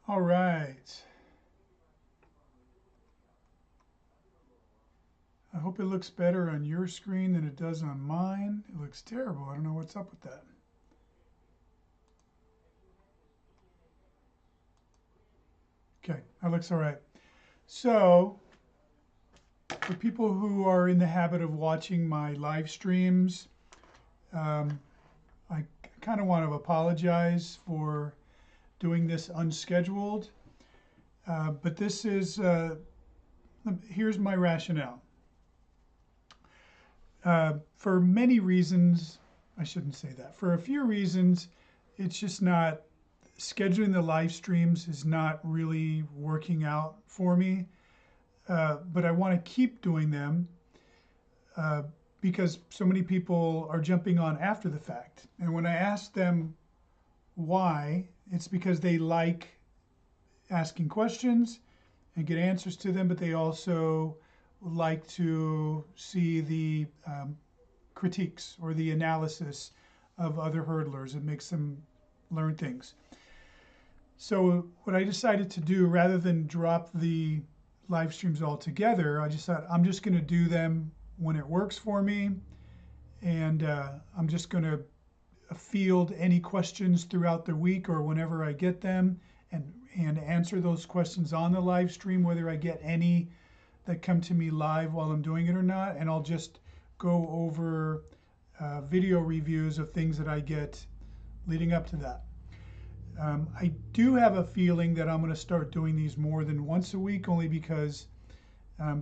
All right. I hope it looks better on your screen than it does on mine. It looks terrible. I don't know what's up with that. Okay, that looks all right. So, for people who are in the habit of watching my live streams, um, I kind of want to apologize for doing this unscheduled. But this is, here's my rationale. For many reasons, I shouldn't say that. For a few reasons, it's just not, scheduling the live streams is not really working out for me. But I want to keep doing them uh, because so many people are jumping on after the fact. And when I ask them why, it's because they like asking questions and get answers to them, but they also like to see the critiques or the analysis of other hurdlers. It makes them learn things. So what I decided to do, rather than drop the live streams altogether, I just thought I'm just going to do them when it works for me, and I'm just going to field any questions throughout the week or whenever I get them, and answer those questions on the live stream, whether I get any that come to me live while I'm doing it or not. And I'll just go over video reviews of things that I get leading up to that. I do have a feeling that I'm going to start doing these more than once a week, only because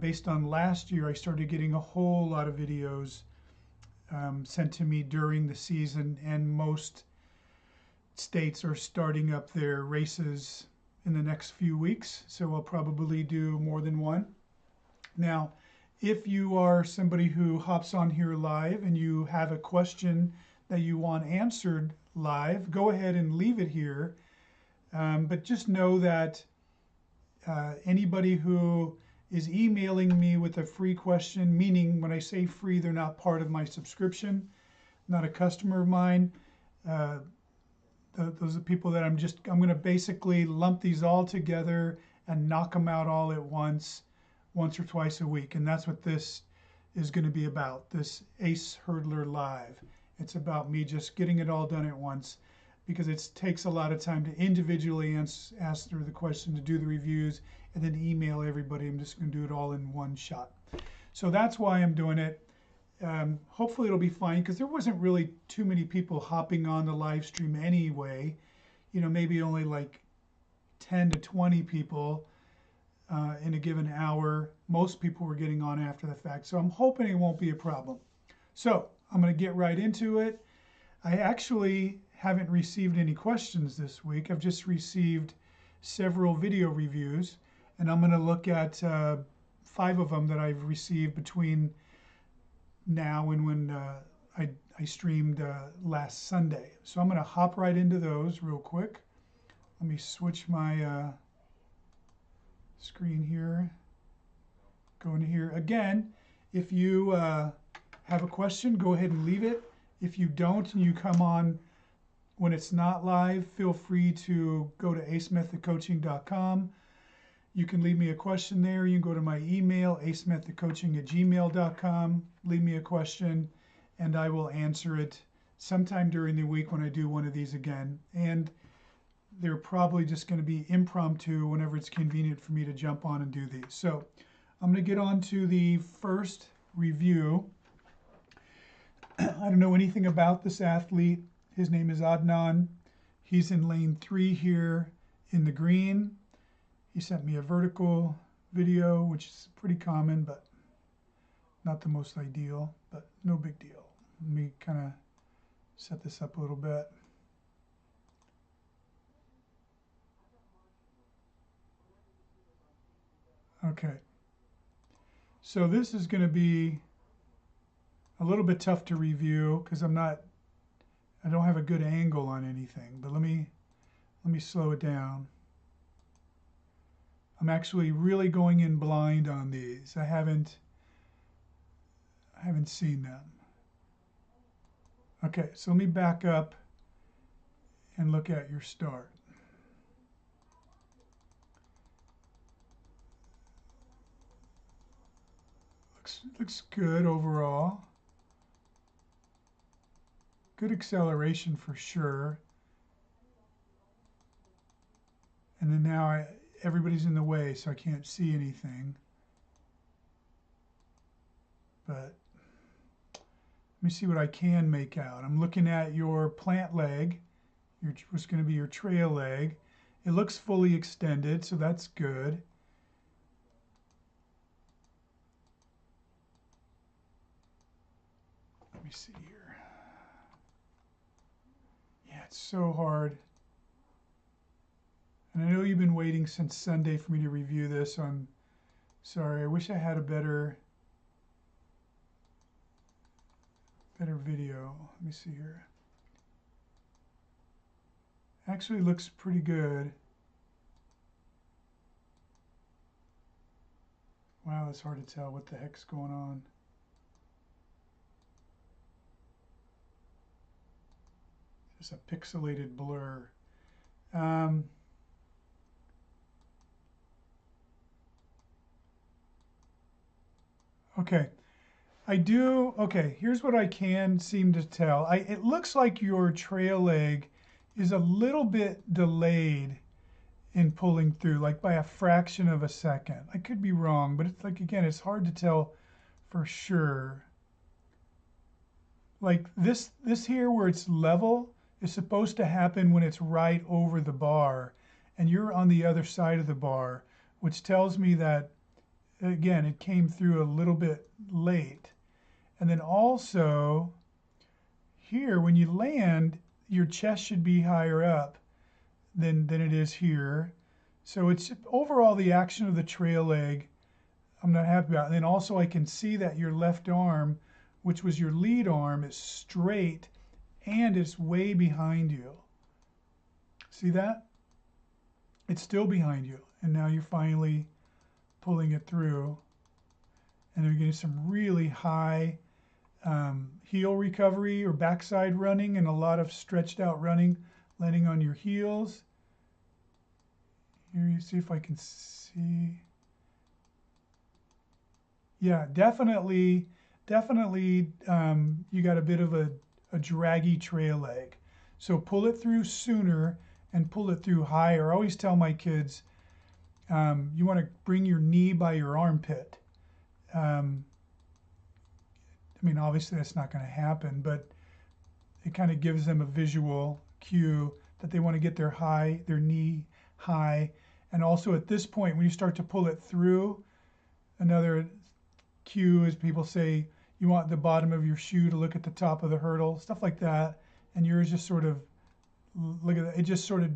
based on last year, I started getting a whole lot of videos sent to me during the season, and most states are starting up their races in the next few weeks, so I'll probably do more than one. Now, if you are somebody who hops on here live and you have a question that you want answered live, go ahead and leave it here. But just know that anybody who is emailing me with a free question, meaning when I say free, they're not part of my subscription, not a customer of mine. Those are people that I'm going to basically lump these all together and knock them out all at once or twice a week. And that's what this is going to be about, this Ace Hurdler Live. It's about me just getting it all done at once, because it takes a lot of time to individually answer the question, to do the reviews, and then email everybody. I'm just going to do it all in one shot. So that's why I'm doing it. Hopefully it'll be fine, because there wasn't really too many people hopping on the live stream anyway. You know, maybe only like 10 to 20 people in a given hour. Most people were getting on after the fact. So I'm hoping it won't be a problem. So I'm going to get right into it. I actually haven't received any questions this week. I've just received several video reviews, and I'm going to look at 5 of them that I've received between now and when I streamed last Sunday. So I'm going to hop right into those real quick. Let me switch my screen here. Go into here. Again, if you have a question, go ahead and leave it. If you don't and you come on when it's not live, feel free to go to acemethodcoaching.com. You can leave me a question there. You can go to my email, acemethodcoaching@gmail.com. Leave me a question, and I will answer it sometime during the week when I do one of these again. And they're probably just going to be impromptu whenever it's convenient for me to jump on and do these. So I'm going to get on to the first review. I don't know anything about this athlete. His name is Adnan. He's in lane 3 here in the green. He sent me a vertical video, which is pretty common, but not the most ideal, but no big deal. Let me kind of set this up a little bit. Okay. So this is going to be a little bit tough to review because I don't have a good angle on anything, but let me slow it down. I'm actually really going in blind on these. I haven't seen them. Okay, so let me back up and look at your start. Looks good overall. Good acceleration for sure. And then now everybody's in the way, so I can't see anything. But let me see what I can make out. I'm looking at your plant leg, what's going to be your trail leg. It looks fully extended, so that's good. Let me see here. Yeah, it's so hard. And I know you've been waiting since Sunday for me to review this, so I'm sorry. I wish I had a better video. Let me see here. Actually looks pretty good. Wow, it's hard to tell what the heck's going on. Just a pixelated blur. Okay. Okay, here's what I can seem to tell. It looks like your trail leg is a little bit delayed in pulling through, like by a fraction of a second. I could be wrong, but it's like, again, it's hard to tell for sure. Like this here where it's level is supposed to happen when it's right over the bar, and you're on the other side of the bar, which tells me that, again, it came through a little bit late. And then also here, when you land, your chest should be higher up than it is here. So it's overall the action of the trail leg I'm not happy about. And then also I can see that your left arm, which was your lead arm, is straight and it's way behind you. See that? It's still behind you. And now you're finally pulling it through. And you're getting some really high heel recovery or backside running and a lot of stretched out running, landing on your heels. Here you see if I can see. Yeah, definitely you got a bit of a draggy trail leg. So pull it through sooner and pull it through higher. I always tell my kids, you want to bring your knee by your armpit. I mean, obviously that's not going to happen, but it kind of gives them a visual cue that they want to get their knee high. And also at this point, when you start to pull it through, another cue is people say you want the bottom of your shoe to look at the top of the hurdle, stuff like that. And yours just sort of, look at that, it just sort of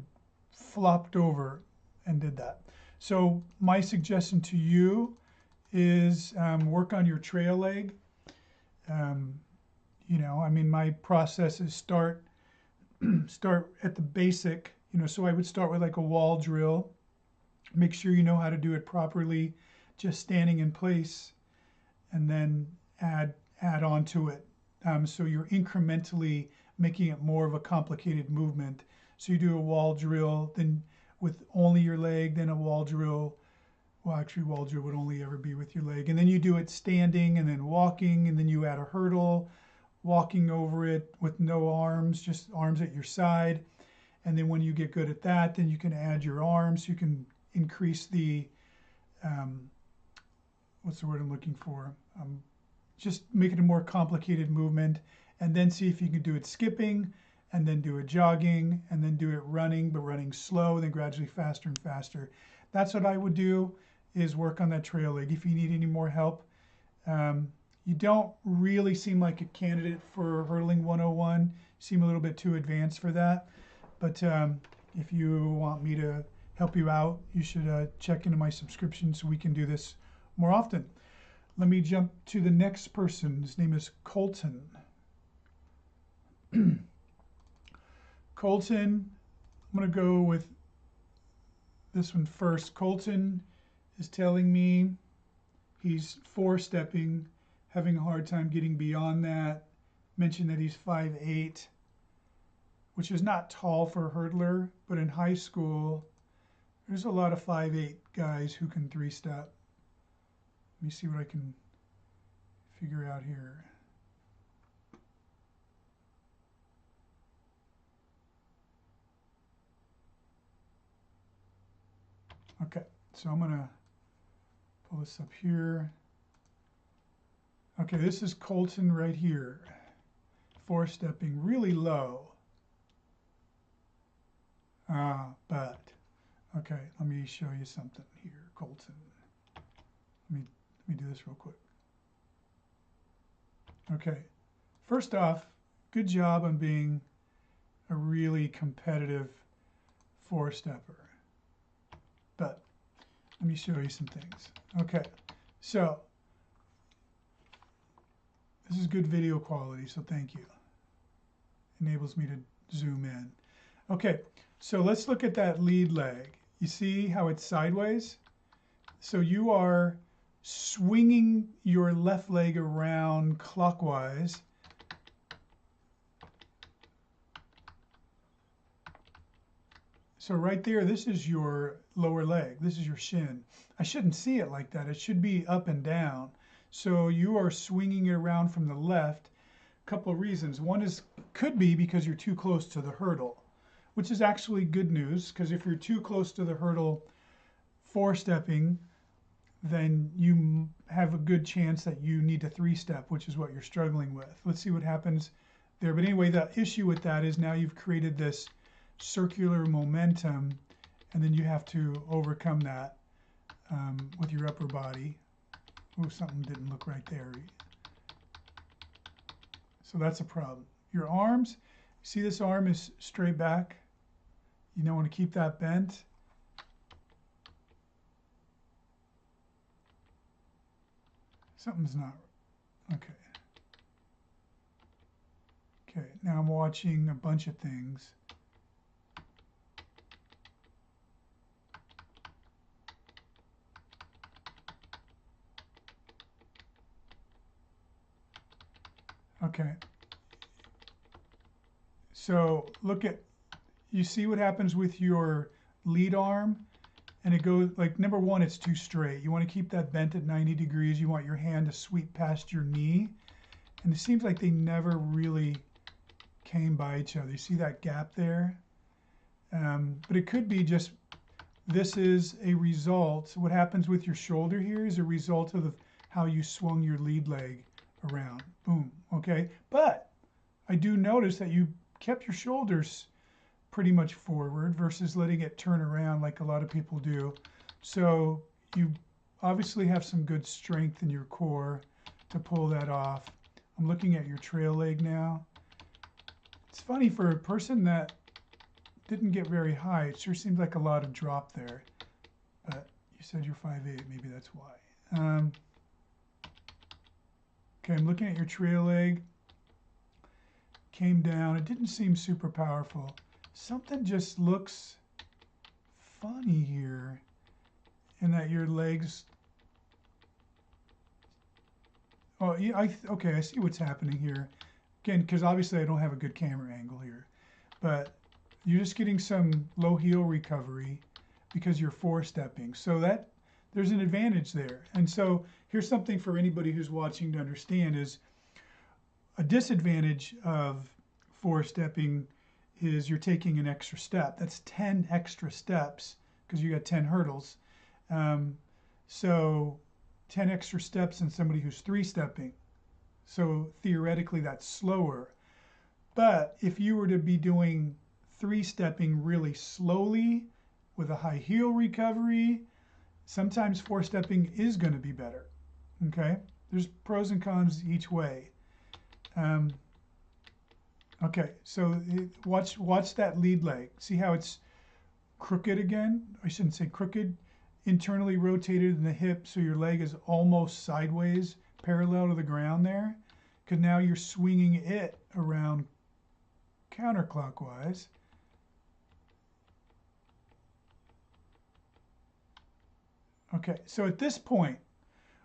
flopped over and did that. So my suggestion to you is work on your trail leg. You know, I mean, my process is start at the basic, you know, so I would start with like a wall drill, make sure you know how to do it properly, just standing in place, and then add on to it. So you're incrementally making it more of a complicated movement. So you do a wall drill, then with only your leg, then a wall drill. Well, actually, wall drill would only ever be with your leg. And then you do it standing and then walking, and then you add a hurdle, walking over it with no arms, just arms at your side. And then when you get good at that, then you can add your arms. You can increase the, what's the word I'm looking for? Just make it a more complicated movement, and then see if you can do it skipping, and then do it jogging, and then do it running, but running slow, then gradually faster and faster. That's what I would do, is work on that trail leg. If you need any more help, you don't really seem like a candidate for Hurdling 101. You seem a little bit too advanced for that. But if you want me to help you out, you should check into my subscription so we can do this more often. Let me jump to the next person. His name is Colton. Colton, I'm going to go with this one first. Colton is telling me he's four-stepping, having a hard time getting beyond that. Mentioned that he's 5'8", which is not tall for a hurdler, but in high school, there's a lot of 5'8" guys who can three-step. Let me see what I can figure out here. Okay, so I'm gonna pull this up here. Okay, this is Colton right here. Four-stepping really low. But, okay, let me show you something here, Colton. Let me do this real quick. Okay, first off, good job on being a really competitive four-stepper. But let me show you some things. Okay, so this is good video quality, so thank you. Enables me to zoom in. Okay, so let's look at that lead leg. You see how it's sideways? So you are swinging your left leg around clockwise. So right there, this is your lower leg. This is your shin. I shouldn't see it like that. It should be up and down. So you are swinging it around from the left. A couple of reasons. One is could be because you're too close to the hurdle, which is actually good news, because if you're too close to the hurdle four-stepping, then you have a good chance that you need to three-step, which is what you're struggling with. Let's see what happens there. But anyway, the issue with that is now you've created this circular momentum, and then you have to overcome that with your upper body. Oh, something didn't look right there. So that's a problem. Your arms, see this arm is straight back. You don't want to keep that bent. Something's not, okay. Okay, now I'm watching a bunch of things. Okay. So look at, you see what happens with your lead arm? And it goes, like, number one, it's too straight. You want to keep that bent at 90 degrees. You want your hand to sweep past your knee. And it seems like they never really came by each other. You see that gap there? But it could be just, this is a result. What happens with your shoulder here is a result of how you swung your lead leg around. Boom. Okay. But I do notice that you kept your shoulders pretty much forward versus letting it turn around like a lot of people do. So you obviously have some good strength in your core to pull that off. I'm looking at your trail leg now. It's funny, for a person that didn't get very high, it sure seems like a lot of drop there. But you said you're 5'8", maybe that's why. Okay, I'm looking at your trail leg. Came down. It didn't seem super powerful. Something just looks funny here in that your legs. Oh, yeah, okay, I see what's happening here. Again, because obviously I don't have a good camera angle here. But you're just getting some low heel recovery because you're four-stepping. So that there's an advantage there. And so here's something for anybody who's watching to understand is a disadvantage of four-stepping is you're taking an extra step. That's 10 extra steps because you got 10 hurdles. So 10 extra steps in somebody who's three-stepping. So theoretically that's slower. But if you were to be doing three-stepping really slowly with a high heel recovery, sometimes four-stepping is going to be better. Okay? There's pros and cons each way. Okay, so watch that lead leg. See how it's crooked again? I shouldn't say crooked. Internally rotated in the hip, so your leg is almost sideways, parallel to the ground there. Because now you're swinging it around counterclockwise. Okay, so at this point,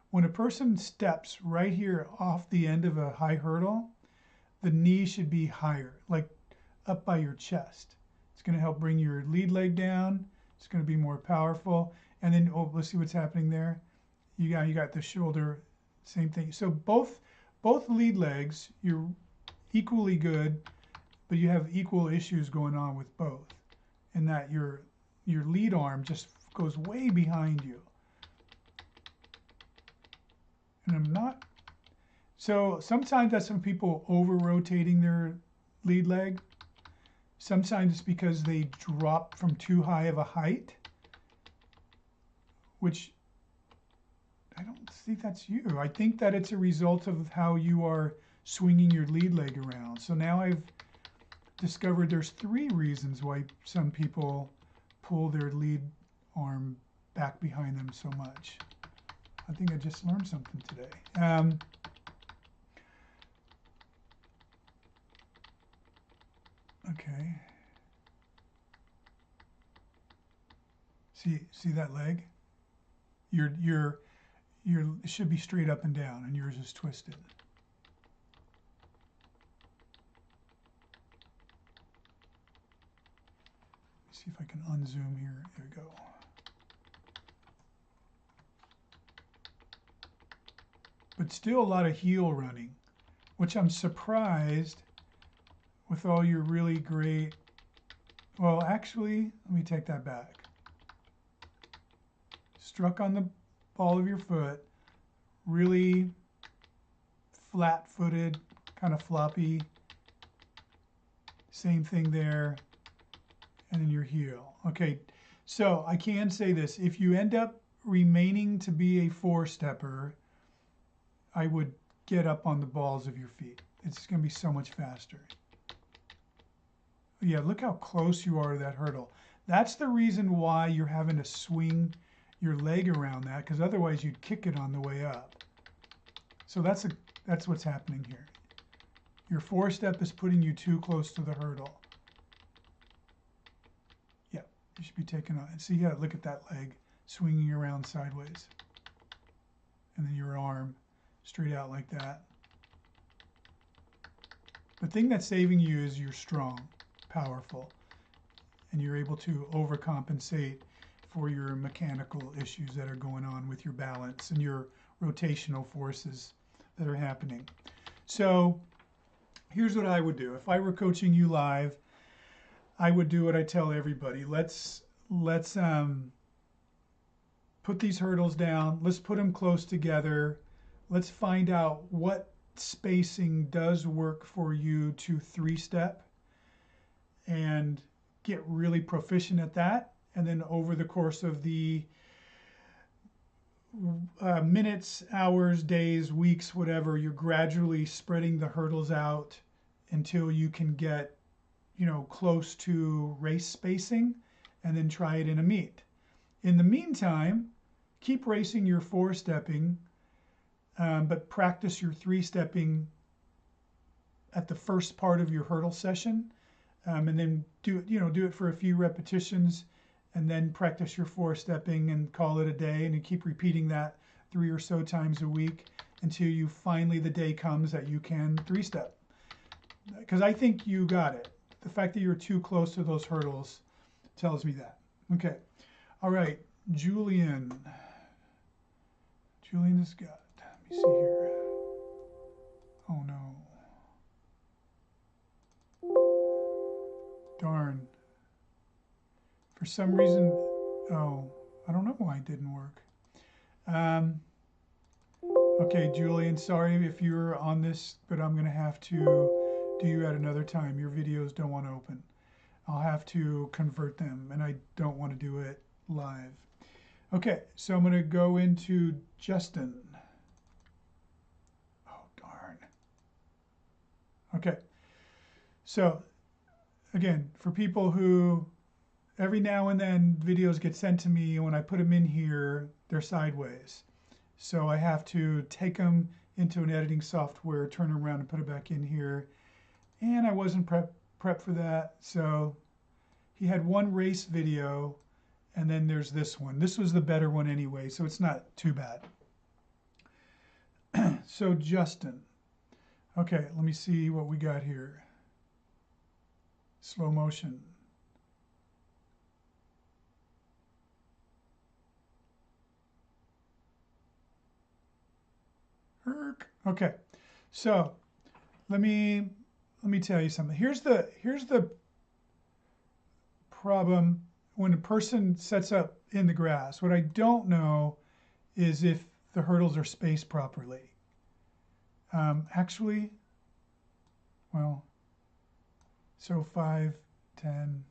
when a person steps right here off the end of a high hurdle, the knee should be higher, like up by your chest. It's going to help bring your lead leg down. It's going to be more powerful. And then, oh, let's see what's happening there. You got the shoulder Same thing. So both lead legs, you're equally good, but you have equal issues going on with both, in that your lead arm just goes way behind you. And I'm not, so sometimes that's when people over rotating their lead leg. Sometimes it's because they drop from too high of a height, which I don't think that's you. I think that it's a result of how you are swinging your lead leg around. So now I've discovered there's 3 reasons why some people pull their lead arm back behind them so much. I think I just learned something today. Okay. See that leg? It should be straight up and down, and yours is twisted. See if I can unzoom here. There we go. But still a lot of heel running, which I'm surprised with all your really great, well, actually, let me take that back. Struck on the ball of your foot, really flat-footed, kind of floppy. Same thing there, and then your heel. Okay, so I can say this. If you end up remaining to be a 4-stepper, I would get up on the balls of your feet. It's going to be so much faster. Yeah, look how close you are to that hurdle. That's the reason why you're having to swing your leg around that, because otherwise you'd kick it on the way up. So that's what's happening here. Your 4-step is putting you too close to the hurdle. Yeah, you should be taking on. See how, look at that leg swinging around sideways. And then your arm straight out like that. The thing that's saving you is you're strong, powerful, and you're able to overcompensate for your mechanical issues that are going on with your balance and your rotational forces that are happening. So here's what I would do. If I were coaching you live, I would do what I tell everybody. Let's put these hurdles down. Let's put them close together. Let's find out what spacing does work for you to 3-step and get really proficient at that. And then over the course of the minutes, hours, days, weeks, whatever, you're gradually spreading the hurdles out until you can get, close to race spacing, and then try it in a meet. In the meantime, keep racing your 4-stepping, but practice your 3-stepping at the first part of your hurdle session, and then do it for a few repetitions, and then practice your 4-stepping and call it a day, and you keep repeating that 3 or so times a week until you finally, the day comes that you can 3-step. Because I think you got it. The fact that you're too close to those hurdles tells me that. Okay. All right. Julian. Julian has got, let me see here. Oh no. Darn. For some reason, I don't know why it didn't work. Okay, Julian, sorry if you're on this, but I'm going to have to do you at another time. Your videos don't want to open. I'll have to convert them, and I don't want to do it live. Okay, so I'm going to go into Justin. Oh, darn. Okay, so again, for people who every now and then videos get sent to me, and when I put them in here, they're sideways. So I have to take them into an editing software, turn them around and put it back in here. And I wasn't prepped for that. So he had one race video, and then there's this one. This was the better one anyway, so it's not too bad. So Justin. Okay, let me see what we got here. Slow motion. Okay, so let me tell you something. Here's the problem when a person sets up in the grass. What I don't know is if the hurdles are spaced properly. Actually, well, so 5, 10.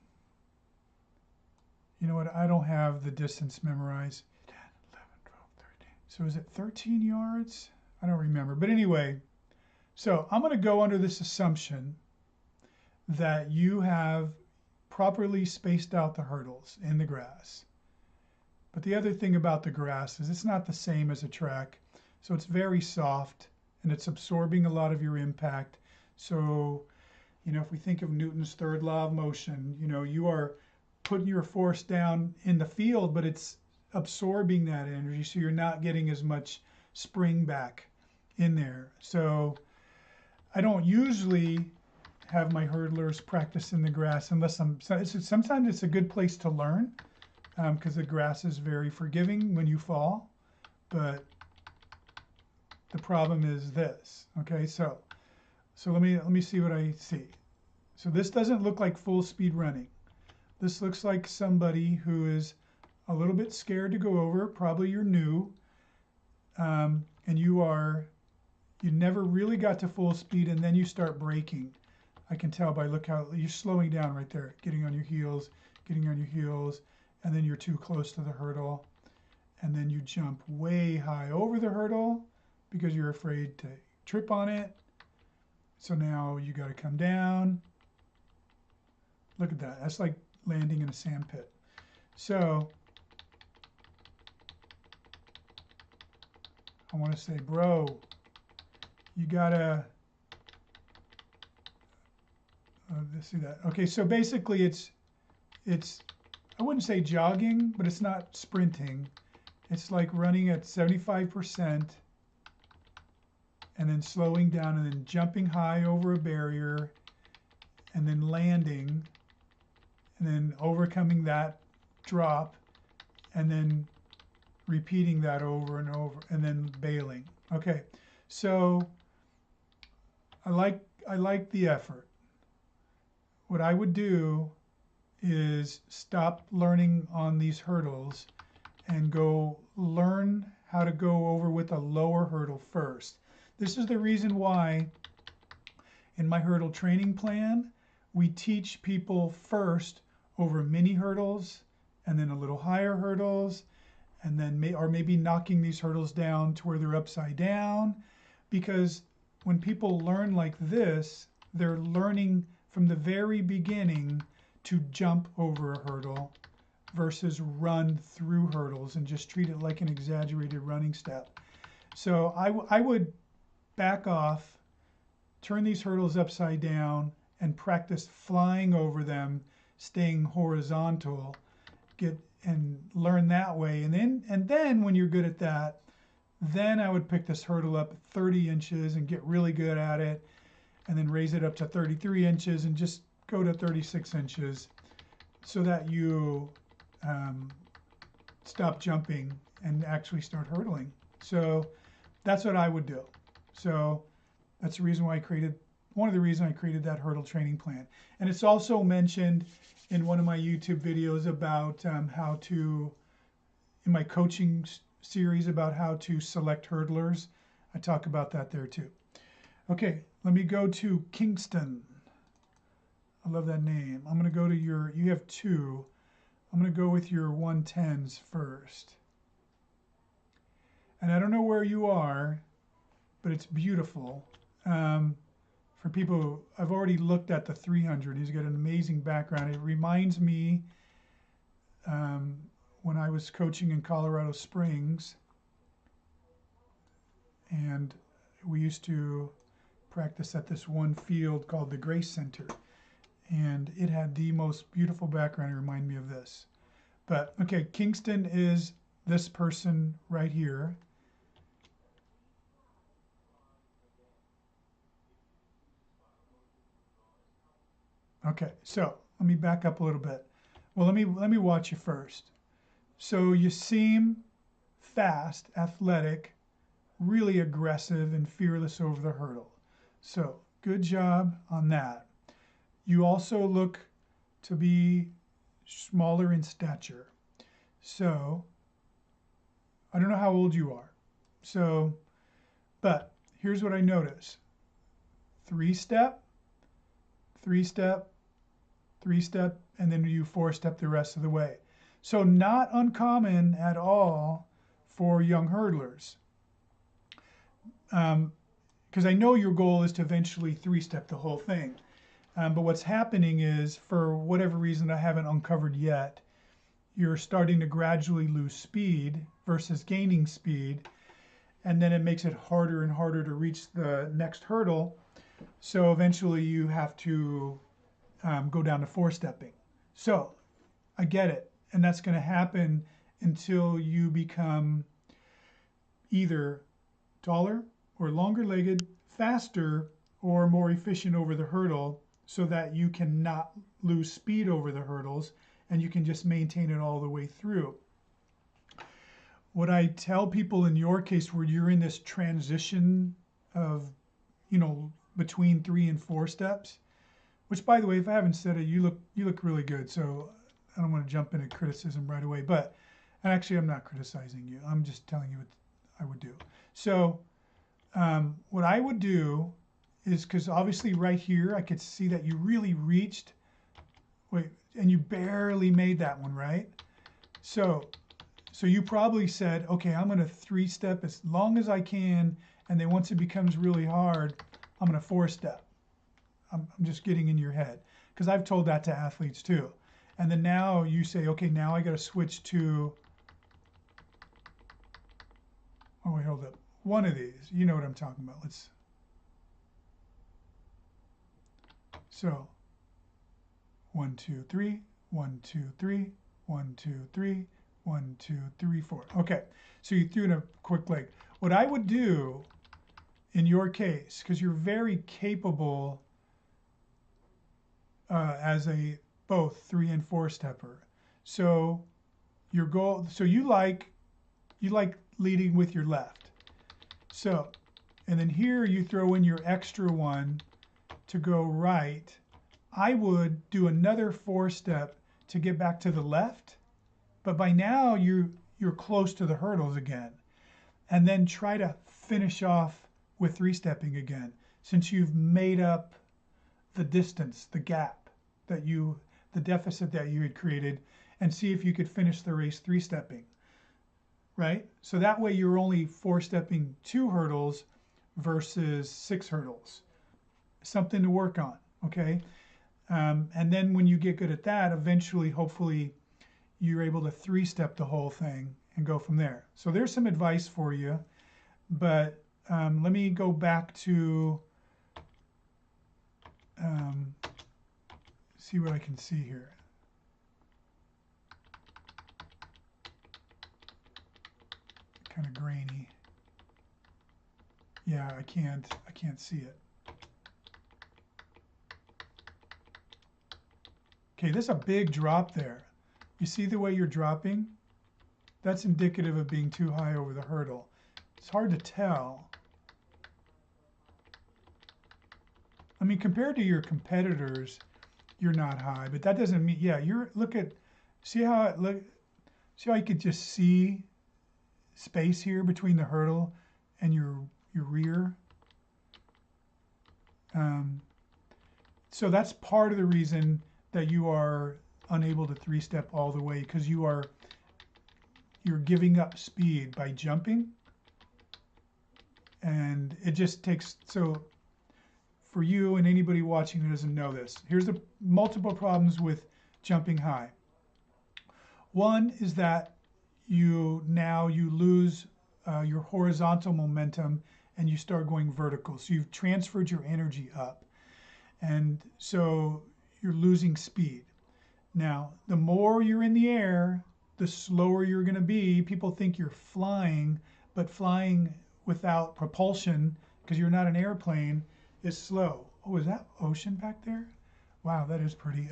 You know what? I don't have the distance memorized. 10, 11, 12, 13. So is it 13 yards? I don't remember. But anyway, so I'm going to go under this assumption that you have properly spaced out the hurdles in the grass. But the other thing about the grass is it's not the same as a track. So it's very soft and it's absorbing a lot of your impact. So, you know, if we think of Newton's third law of motion, you know, you are putting your force down in the field, but it's absorbing that energy. So you're not getting as much spring back in there. So I don't usually have my hurdlers practice in the grass unless sometimes it's a good place to learn because the grass is very forgiving when you fall. But the problem is this. Okay, so let me see what I see. So this doesn't look like full speed running. This looks like somebody who is a little bit scared to go over. Probably you're new, and you never really got to full speed, and then you start braking. I can tell by look how you're slowing down right there, getting on your heels, and then you're too close to the hurdle, and then you jump way high over the hurdle because you're afraid to trip on it. So now you got to come down. Look at that. That's like landing in a sand pit. So I want to say, bro, you gotta see that. Okay, so basically it's I wouldn't say jogging, but it's not sprinting. It's like running at 75% and then slowing down and then jumping high over a barrier and then landing and then overcoming that drop and then repeating that over and over and then bailing. Okay, so I like the effort. What I would do is stop learning on these hurdles and go learn how to go over with a lower hurdle first. This is the reason why in my hurdle training plan, we teach people first over mini hurdles and then a little higher hurdles and then maybe knocking these hurdles down to where they're upside down, because when people learn like this, they're learning from the very beginning to jump over a hurdle versus run through hurdles and just treat it like an exaggerated running step. So I would back off, turn these hurdles upside down and practice flying over them, staying horizontal, and learn that way. And then when you're good at that, then I would pick this hurdle up 30 inches and get really good at it, and then raise it up to 33 inches and just go to 36 inches so that you stop jumping and actually start hurdling. So that's what I would do. So that's the reason why one of the reasons I created that hurdle training plan. And it's also mentioned in one of my YouTube videos about in my coaching series about how to select hurdlers. I talk about that there too. Okay, let me go to Kingston. I love that name. I'm going to go to you have 2. I'm going to go with your 110s first. And I don't know where you are, but it's beautiful. For people, I've already looked at the 300. He's got an amazing background. It reminds me when I was coaching in Colorado Springs, and we used to practice at this one field called the Grace Center, and it had the most beautiful background. It reminded me of this. But okay, Kingston is this person right here. Okay, so let me back up a little bit. Well, let me watch you first. So you seem fast, athletic, really aggressive and fearless over the hurdle. So good job on that. You also look to be smaller in stature. So I don't know how old you are. So, but here's what I notice. 3-step, 3-step, 3-step, and then you 4-step the rest of the way. So not uncommon at all for young hurdlers. Because I know your goal is to eventually 3-step the whole thing. But what's happening is, for whatever reason I haven't uncovered yet, you're starting to gradually lose speed versus gaining speed. And then it makes it harder and harder to reach the next hurdle. So eventually you have to go down to 4-stepping. So I get it. And that's going to happen until you become either taller or longer legged, faster, or more efficient over the hurdle, so that you cannot lose speed over the hurdles and you can just maintain it all the way through. What I tell people in your case, where you're in this transition of, between 3 and 4 steps, which, by the way, if I haven't said it, you look really good. So I don't want to jump into criticism right away, but actually I'm not criticizing you. I'm just telling you what I would do. So what I would do is, because obviously right here I could see that you really reached, and you barely made that one, right? So you probably said, okay, I'm going to 3-step as long as I can, and then once it becomes really hard, I'm going to 4-step. I'm just getting in your head, because I've told that to athletes too. And then now you say, okay, now I got to switch to, oh wait, hold up, one of these. You know what I'm talking about. So 1, 2, 3, 1, 2, 3, 1, 2, 3, 1, 2, 3, 4. Okay, so you threw in a quick leg. What I would do in your case, because you're very capable as a both 3 and 4-stepper. So your goal, so you like leading with your left. So, and then here you throw in your extra one to go right. I would do another 4-step to get back to the left, but by now you're close to the hurdles again. And then try to finish off with 3-stepping again, since you've made up the distance, the gap the deficit that you had created, and see if you could finish the race 3-stepping, right? So that way you're only 4-stepping 2 hurdles versus 6 hurdles. Something to work on, okay? And then when you get good at that, eventually, hopefully, you're able to 3-step the whole thing and go from there. So there's some advice for you, but let me go back to see what I can see here. Kind of grainy. Yeah, I can't see it. Okay, there's a big drop there. You see the way you're dropping? That's indicative of being too high over the hurdle. It's hard to tell. I mean, compared to your competitors, you're not high, but that doesn't mean, yeah, see how you could just see space here between the hurdle and your rear? So that's part of the reason that you are unable to 3-step all the way, because you're giving up speed by jumping, and it just takes, so for you and anybody watching who doesn't know this, here's the multiple problems with jumping high. One is that you lose your horizontal momentum and you start going vertical. So you've transferred your energy up, and so you're losing speed. Now, the more you're in the air, the slower you're going to be. People think you're flying, but flying without propulsion, because you're not an airplane, is slow. Oh, is that ocean back there? Wow, that is pretty.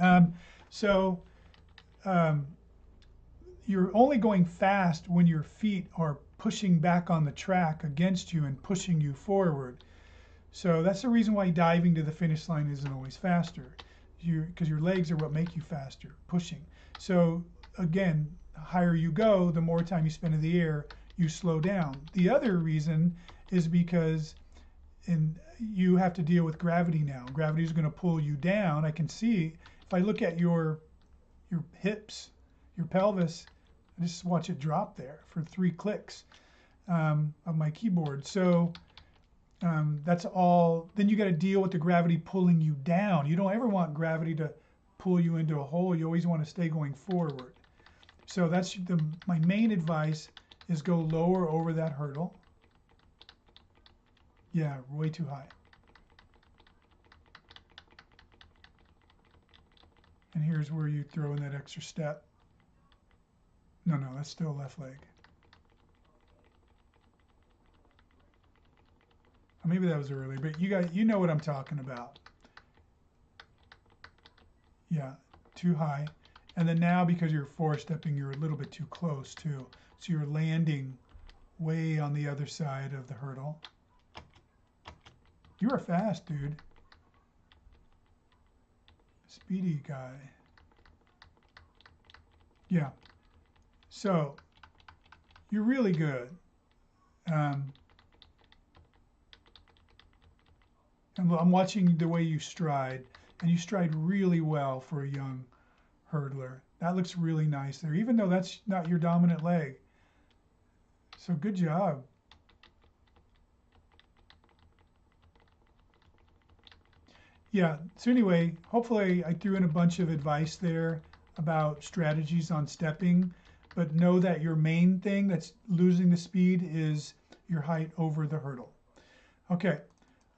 You're only going fast when your feet are pushing back on the track against you and pushing you forward. So that's the reason why diving to the finish line isn't always faster, because your legs are what make you faster, pushing. So again, the higher you go, the more time you spend in the air, you slow down. The other reason is because you have to deal with gravity now. Gravity is going to pull you down. I can see if I look at your hips, your pelvis, I just watch it drop there for 3 clicks of my keyboard. So that's all. Then you got to deal with the gravity pulling you down. You don't ever want gravity to pull you into a hole. You always want to stay going forward. So that's my main advice is go lower over that hurdle. Yeah, way too high. And here's where you throw in that extra step. No, that's still left leg. Or maybe that was early, but you know what I'm talking about. Yeah, too high. And then now, because you're 4-stepping, you're a little bit too close too. So you're landing way on the other side of the hurdle. You are fast, dude. Speedy guy. Yeah. So you're really good. And I'm watching the way you stride, and you stride really well for a young hurdler. That looks really nice there, even though that's not your dominant leg. So good job. Yeah, so anyway, hopefully I threw in a bunch of advice there about strategies on stepping, but know that your main thing that's losing the speed is your height over the hurdle. Okay,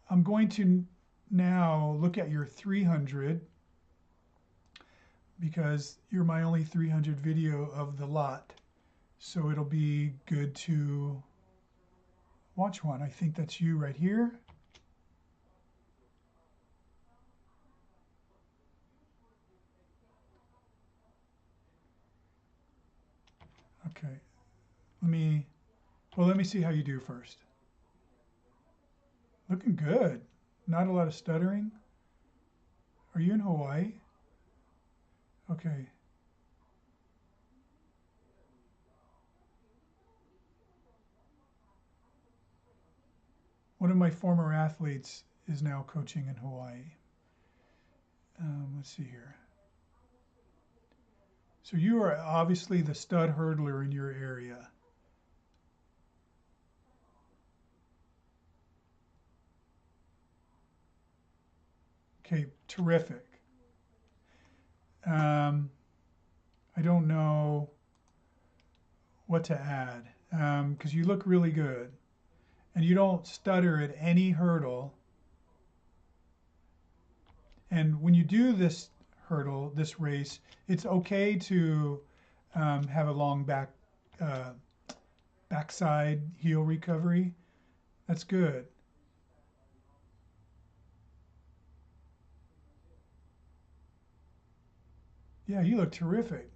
I'm going to now look at your 300 because you're my only 300 video of the lot. So it'll be good to watch one. I think that's you right here. Okay, let me see how you do first. Looking good. Not a lot of stuttering. Are you in Hawaii? Okay. One of my former athletes is now coaching in Hawaii. Let's see here. So you are obviously the stud hurdler in your area. Okay, terrific. I don't know what to add because you look really good and you don't stutter at any hurdle. And when you do this hurdle, this race, it's okay to have a long backside heel recovery. That's good. Yeah, you look terrific.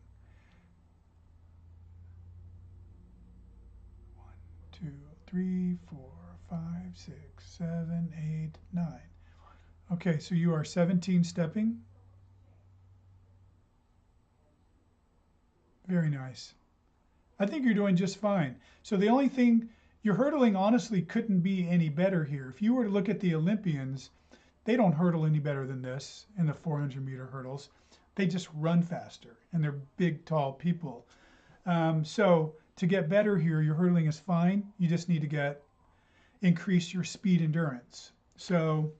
1, 2, 3, 4, 5, 6, 7, 8, 9. Okay, so you are 17 stepping. Very nice. I think you're doing just fine. So the only thing, your hurdling honestly couldn't be any better here. If you were to look at the Olympians, they don't hurdle any better than this in the 400-meter hurdles. They just run faster, and they're big, tall people. So to get better here, your hurdling is fine. You just need to increase your speed endurance. So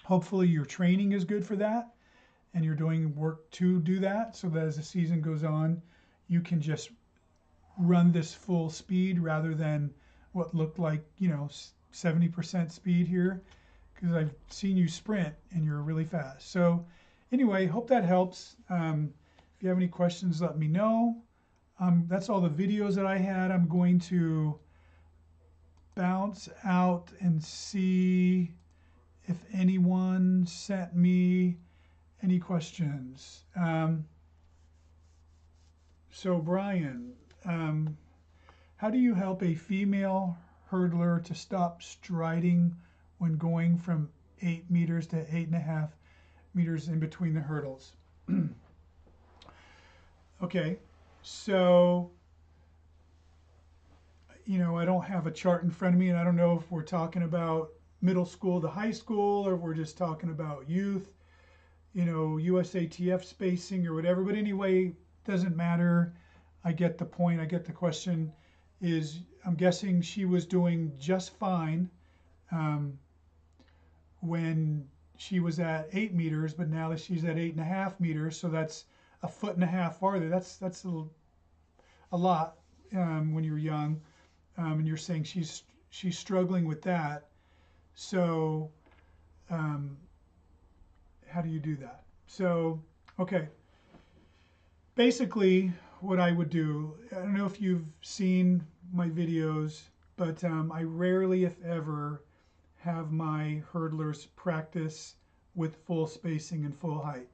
hopefully your training is good for that, and you're doing work to do that, so that as the season goes on, you can just run this full speed rather than what looked like, 70% speed here, because I've seen you sprint and you're really fast. So anyway, hope that helps. If you have any questions, let me know. That's all the videos that I had. I'm going to bounce out and see if anyone sent me any questions. So Brian, How do you help a female hurdler to stop striding when going from 8 meters to 8.5 meters in between the hurdles? Okay, so, I don't have a chart in front of me, and I don't know if we're talking about middle school to high school, or if we're just talking about youth, USATF spacing or whatever. But anyway, doesn't matter. I get the point. I get the question. I'm guessing she was doing just fine when she was at 8 meters, but now that she's at 8.5 meters, so that's a 1.5 feet farther. That's a lot when you're young, and you're saying she's struggling with that. So how do you do that? So, okay. Basically, what I would do, I don't know if you've seen my videos, but I rarely, if ever, have my hurdlers practice with full spacing and full height,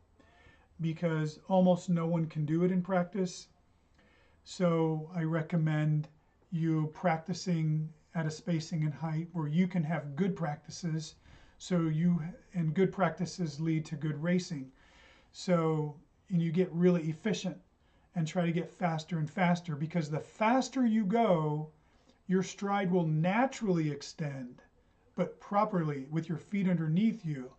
because almost no one can do it in practice. So I recommend you practicing at a spacing and height where you can have good practices. And good practices lead to good racing. So, and you get really efficient and try to get faster and faster, because the faster you go, your stride will naturally extend, but properly with your feet underneath you,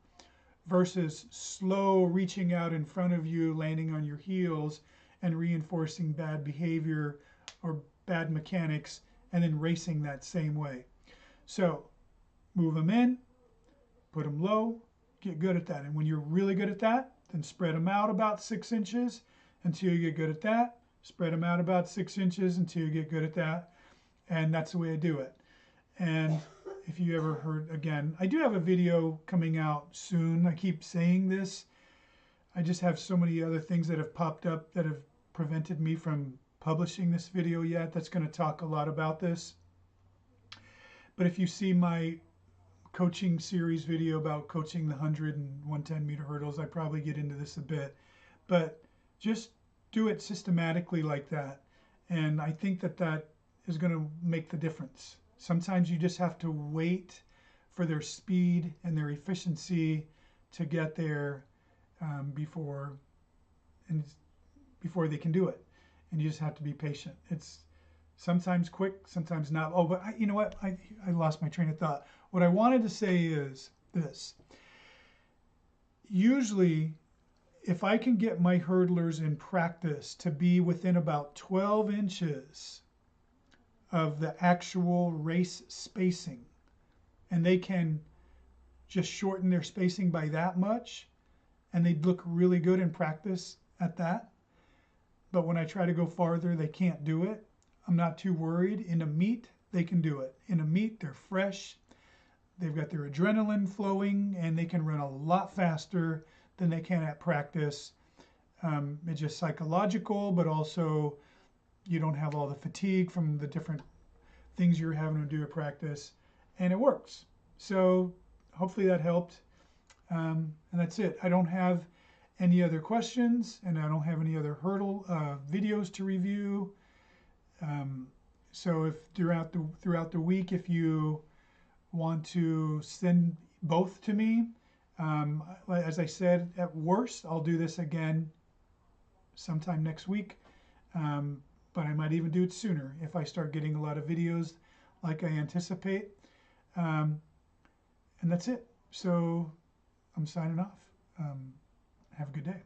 versus slow reaching out in front of you, landing on your heels and reinforcing bad behavior or bad mechanics, and then racing that same way. So move them in, put them low, get good at that. And when you're really good at that, then spread them out about 6 inches until you get good at that. Spread them out about 6 inches until you get good at that. And that's the way I do it. And if you ever heard, again, I do have a video coming out soon. I keep saying this. I just have so many other things that have popped up that have prevented me from publishing this video yet. That's going to talk a lot about this. But if you see my coaching series video about coaching the 100 and 110 meter hurdles, I probably get into this a bit. But just do it systematically like that. And I think that is going to make the difference. Sometimes you just have to wait for their speed and their efficiency to get there before they can do it. And you just have to be patient. It's sometimes quick, sometimes not. Oh, but you know what? I lost my train of thought. What I wanted to say is this. Usually, if I can get my hurdlers in practice to be within about 12 inches of the actual race spacing, and they can just shorten their spacing by that much, and they'd look really good in practice at that. But when I try to go farther, they can't do it. I'm not too worried. In a meet, they can do it. In a meet, they're fresh. They've got their adrenaline flowing, and they can run a lot faster than they can at practice. It's just psychological, but also you don't have all the fatigue from the different things you're having to do at practice, and it works. So hopefully that helped. And that's it. I don't have any other questions, and I don't have any other hurdle videos to review. So if throughout the week, if you want to send both to me, as I said, at worst, I'll do this again sometime next week. But I might even do it sooner if I start getting a lot of videos like I anticipate. And that's it. So I'm signing off. Have a good day.